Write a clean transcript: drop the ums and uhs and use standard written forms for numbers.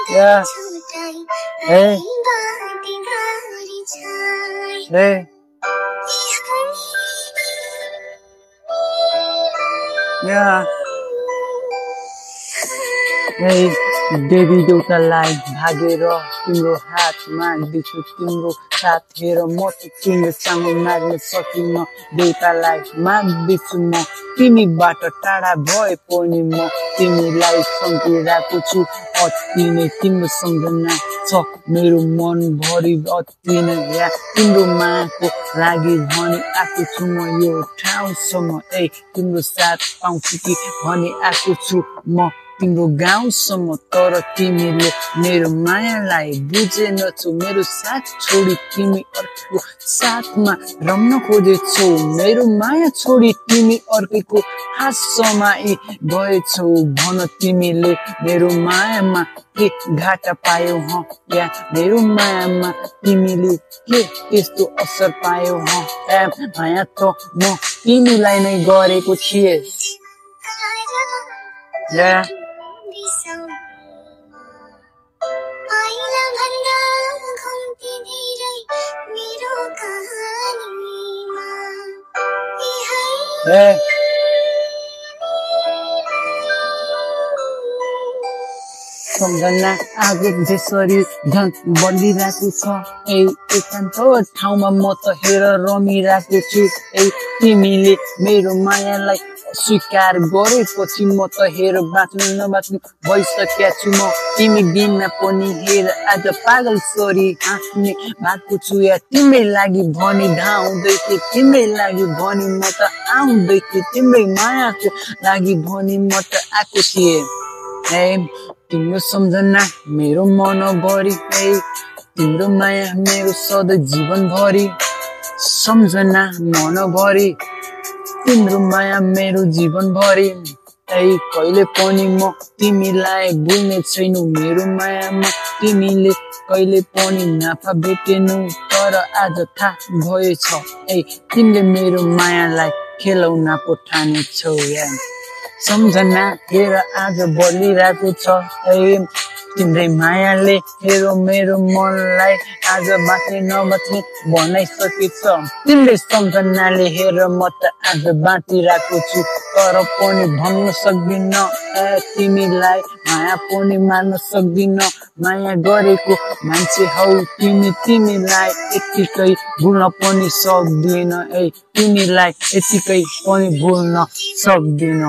Yeah. Hey. Hey. Yeah. Hey, देवी देउतालाई भागेर तिम्रो हातमा दिन्छु तिम्रो साथ हेर म त तिम्रो सामु माग्न सकिन्न देउतालाई माग्दैछु म तिमीबाट टाढा भए पनि म तिमीलाई सम्झिरहेको छु अति नै तिम्रो सम्झना छ मेरो मन भरि अति नै या तिम्रो मायाको लागि भनी आएको छु म यो ठाउँसम्म ए तिम्रो साथ पाउँछु कि भनी आएको छु म तिम्रो गाउँसम्म तर तिमीले मेरो मायालाई बुझेनछौ मेरो साथ छोडी तिमी अर्को साथमा रम्न खोजेछौ मेरो माया छोडी तिमी अर्कैको हात समाई गएछौ भन तिमीले मेरो मायामा के घाटा पायौ ह या मेरो मायामा तिमीले के त्यस्तो असर पायौ ह माया त म तिमीलाई नै गरेको थिएँ सम्झना आगो जसरी झन् बलिरहेको छ एकान्त ठाउँमा म त हेर रमिरहेको छु तिमीले मेरो मायालाई स्वीकार गरेपछि म त हेर बाँच्नु नबाँच्नु भइसकेको छु म तिमी बिना पनि हेर आज पागल सरी हाँस्ने भएको छु या तिम्रै लागि भनी धाउँदै थिएँ तिम्रै लागि भनी म त आउँदै थिएँ तिम्रै मायाको लागि भनी म त आएको थिएँ तिम्रो सम्झना मेरो मनभरि तिम्रो माया मेरो सधैँ जीवनभरि सम्झना मनभरि तिम्रो माया मेरो जीवनभरि कहिले पनि म तिमीलाई भुल्ने छैनौ मेरो मायामा तिमीले कहिले पनि नाफा भेटेनौ तर आज थाहा भएछ तिमीले मेरो मायालाई खेलौना पो ठानेछौ सम्झना हेर आज बलिरहेको छ तिम्रै मायाले हेर मेरो मनलाई आज बाँच्ने नबाँच्ने बनाइसकेछ तिम्रै सम्झनाले हेर म त आज बाँचिरहेको छु तर पनि भन्न सक्दिन तिमीलाई माया पनि मार्न सक्दिन माया गरेको मान्छे हौ तिमीलाई यतिकै भुल्न पनि सक्दिन तिमीलाई यतिकै पनि भुल्न सक्दिन